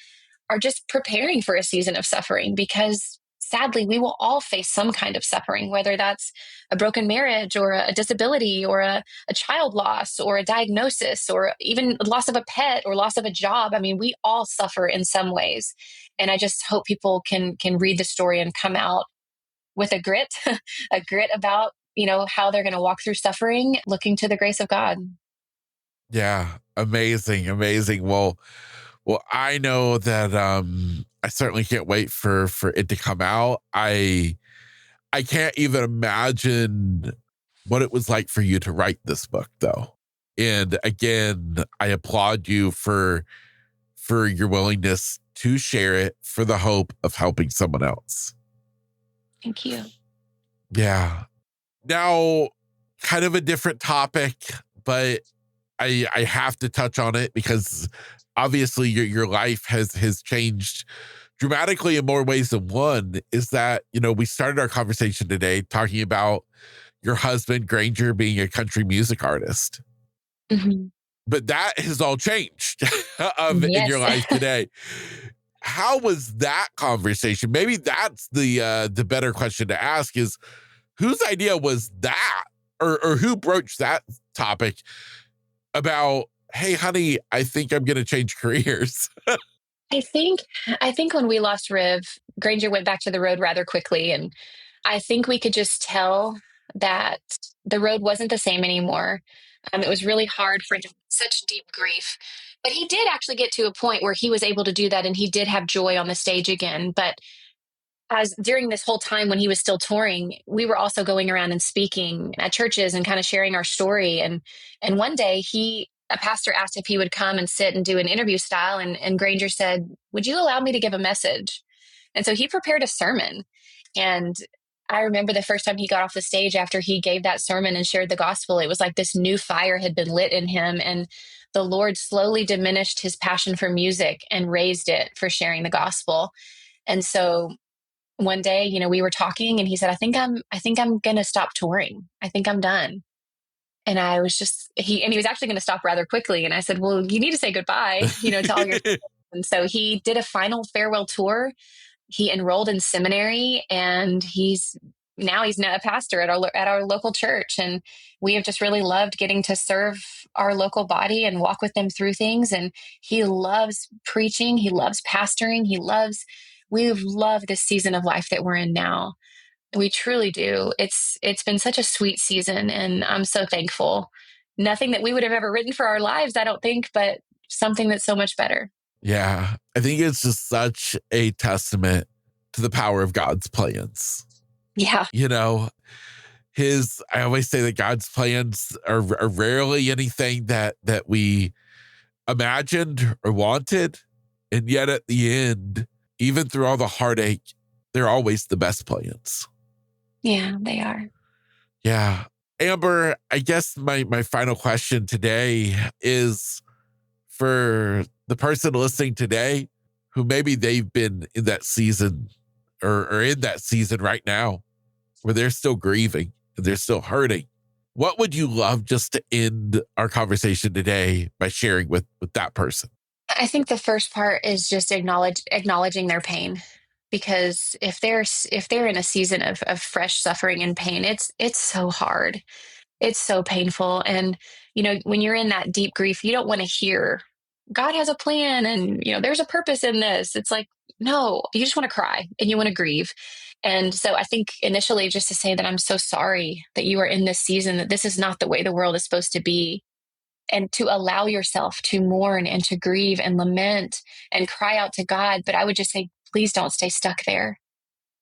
are just preparing for a season of suffering, because sadly we will all face some kind of suffering, whether that's a broken marriage or a disability or a child loss or a diagnosis or even loss of a pet or loss of a job. I mean, we all suffer in some ways, and I just hope people can read the story and come out with a grit a grit about how they're going to walk through suffering, looking to the grace of God. Yeah, amazing, amazing. Well, I know that I certainly can't wait for it to come out. I can't even imagine what it was like for you to write this book though. And again, I applaud you for your willingness to share it for the hope of helping someone else. Thank you. Yeah. Now, kind of a different topic, but I have to touch on it because obviously your life has changed dramatically in more ways than one. Is that, we started our conversation today talking about your husband Granger being a country music artist. Hmm. But that has all changed in your Yes. life today. How was that conversation? Maybe that's the better question to ask is whose idea was that? Or who broached that topic about, hey, honey, I think I'm gonna change careers. I think I think when we lost Riv, Granger went back to the road rather quickly, and I think we could just tell that the road wasn't the same anymore. It was really hard for him, such deep grief, but he did actually get to a point where he was able to do that, and he did have joy on the stage again. But as during this whole time when he was still touring, we were also going around and speaking at churches and kind of sharing our story. And one day a pastor asked if he would come and sit and do an interview style, and Granger said, "Would you allow me to give a message?" And so he prepared a sermon. And I remember the first time he got off the stage after he gave that sermon and shared the gospel, it was like this new fire had been lit in him, and the Lord slowly diminished his passion for music and raised it for sharing the gospel. And so one day, we were talking and he said, I think I'm going to stop touring. I think I'm done. And I was just, he was actually going to stop rather quickly. And I said, well, you need to say goodbye, to all your, and so he did a final farewell tour. He enrolled in seminary, and he's now a pastor at our local church. And we have just really loved getting to serve our local body and walk with them through things. And he loves preaching. He loves pastoring. We've loved this season of life that we're in now. We truly do. It's been such a sweet season, and I'm so thankful. Nothing that we would have ever written for our lives, I don't think, but something that's so much better. Yeah, I think it's just such a testament to the power of God's plans. Yeah. You know, I always say that God's plans are rarely anything that we imagined or wanted. And yet at the end, even through all the heartache, they're always the best plans. Yeah, they are. Yeah. Amber, I guess my final question today is for the person listening today who maybe they've been in that season or in that season right now where they're still grieving and they're still hurting. What would you love just to end our conversation today by sharing with that person? I think the first part is just acknowledging their pain, because if they're in a season of fresh suffering and pain, it's so hard. It's so painful. And, when you're in that deep grief, you don't want to hear God has a plan and, there's a purpose in this. It's like, no, you just want to cry and you want to grieve. And so I think initially just to say that I'm so sorry that you are in this season, that this is not the way the world is supposed to be, and to allow yourself to mourn and to grieve and lament and cry out to God. But I would just say, please don't stay stuck there.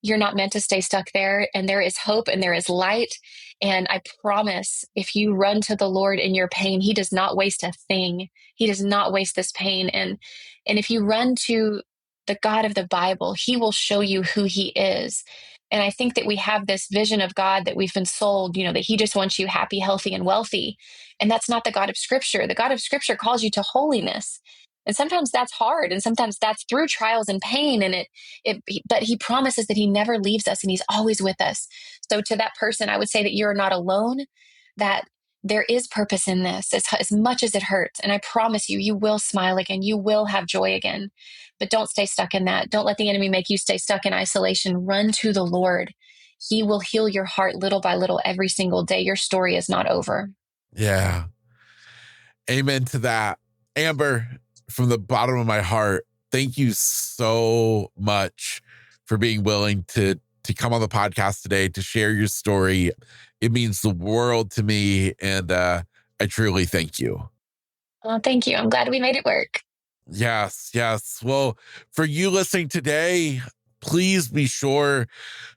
You're not meant to stay stuck there. And there is hope and there is light. And I promise, if you run to the Lord in your pain, He does not waste a thing. He does not waste this pain. And if you run to the God of the Bible, He will show you who He is. And I think that we have this vision of God that we've been sold, that He just wants you happy, healthy, and wealthy. And that's not the God of Scripture. The God of Scripture calls you to holiness. And sometimes that's hard. And sometimes that's through trials and pain. And but He promises that He never leaves us and He's always with us. So to that person, I would say that you're not alone, that there is purpose in this as much as it hurts. And I promise you, you will smile again. You will have joy again. But don't stay stuck in that. Don't let the enemy make you stay stuck in isolation. Run to the Lord. He will heal your heart little by little every single day. Your story is not over. Yeah. Amen to that. Amber, from the bottom of my heart, thank you so much for being willing to come on the podcast today to share your story. It means the world to me, and I truly thank you. Oh, thank you. I'm glad we made it work. Yes. Well, for you listening today, please be sure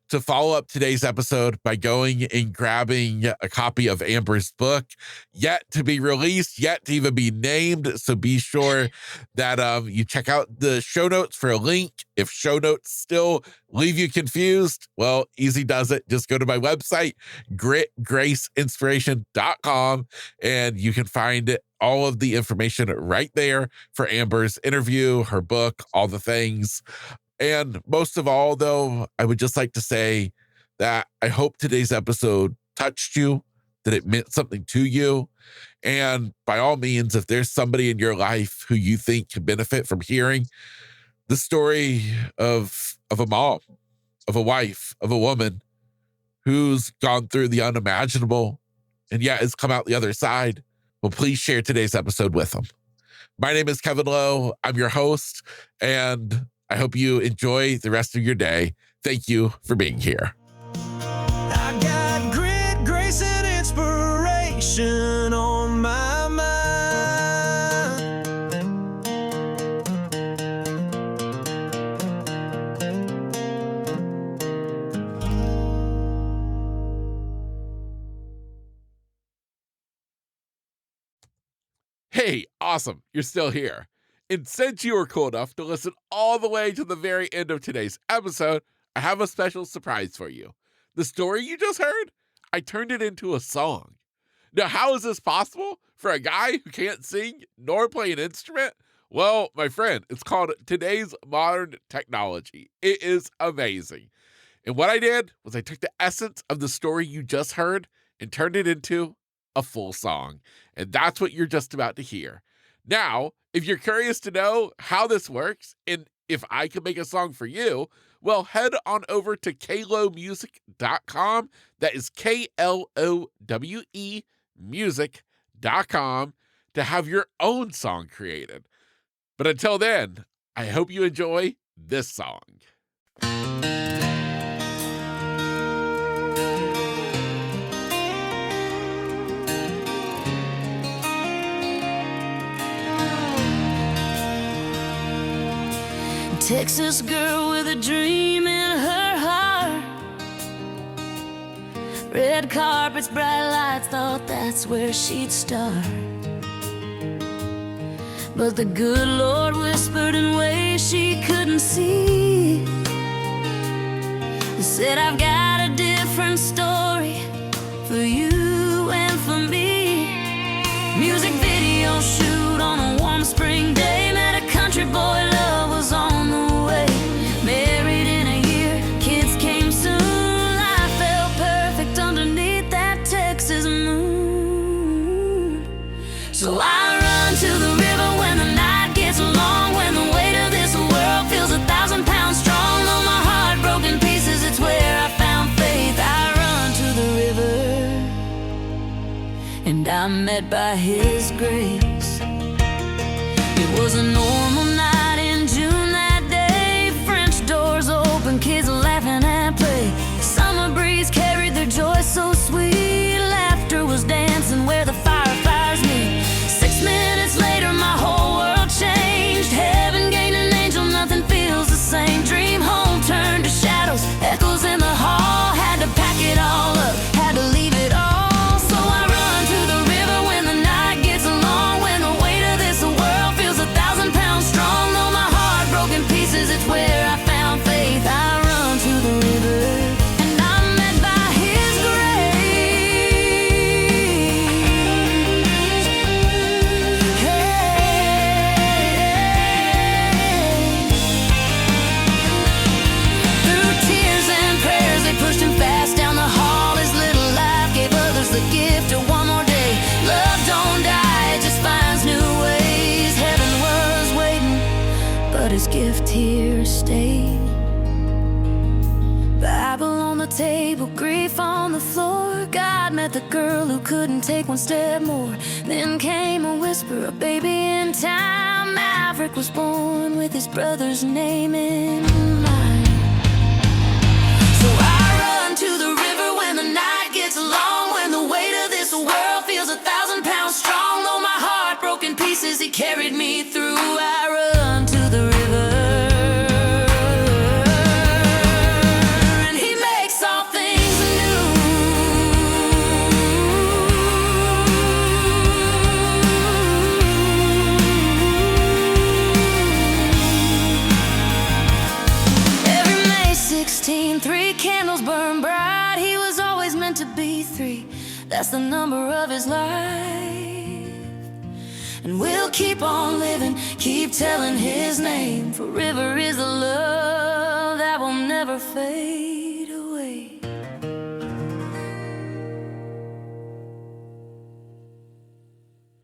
to follow up today's episode by going and grabbing a copy of Amber's book, yet to be released, yet to even be named. So be sure that you check out the show notes for a link. If show notes still leave you confused, well, easy does it. Just go to my website, gritgraceinspiration.com, and you can find all of the information right there for Amber's interview, her book, all the things. And most of all, though, I would just like to say that I hope today's episode touched you, that it meant something to you. And by all means, if there's somebody in your life who you think can benefit from hearing the story of a mom, of a wife, of a woman who's gone through the unimaginable and yet has come out the other side, well, please share today's episode with them. My name is Kevin Lowe. I'm your host, and I hope you enjoy the rest of your day. Thank you for being here. I got grit, grace, and inspiration on my mind. Hey, awesome. You're still here. And since you were cool enough to listen all the way to the very end of today's episode, I have a special surprise for you. The story you just heard, I turned it into a song. Now, how is this possible for a guy who can't sing nor play an instrument? Well, my friend, it's called Today's Modern Technology. It is amazing. And what I did was I took the essence of the story you just heard and turned it into a full song. And that's what you're just about to hear. Now, if you're curious to know how this works and if I can make a song for you, well, head on over to klowemusic.com. That is KLOWE music.com to have your own song created. But until then, I hope you enjoy this song. Texas girl with a dream in her heart, Red carpets, bright lights, thought that's where she'd start. But the good Lord whispered in ways she couldn't see. He said, I've got a different story for you and for me. Music video shoot on a warm spring day. Met a country boy, love was on the way. Married in a year, kids came soon. Life felt perfect underneath that Texas moon. So I run to the river when the night gets long, when the weight of this world feels 1,000 pounds strong. Though my heart broke in pieces, it's where I found faith. I run to the river, and I'm met by His grace. It was a normal night in June that day. French doors open, kids laughing at play. Summer breeze carried their joy so sweet. Laughter was dancing where the fireflies meet. 6 minutes later, my whole world changed. Heaven gained an angel, nothing feels the same. Dream home turned to shadows, echoes in the hall. Had to pack it all up, had to leave it all. So I run to the river when the night gets long, when the weight of this world feels 1,000 pounds strong. Though my heart broke in pieces, it's where I found faith. I run to the river, and I'm met by His grace. Through tears and prayers, they pushed him fast down the hall. His little life gave others the gift of one more day. Love don't die, it just finds new ways. Heaven was waiting, but His gift here stayed. Bible on the table, grief on the floor. God met the girl who couldn't take one step more. Then came a whisper, a baby in time. Maverick was born with his brother's name in mind. So I run to the river when the night gets long, when the weight of this world feels 1,000 pounds strong. Though my heart broke in pieces, He carried me through. I run to the river, and He makes all things new. Every May 16, 3 candles burn bright. He was always meant to be 3. That's the number of His life. And we'll keep on living, keep telling His name. For river is the love that will never fade.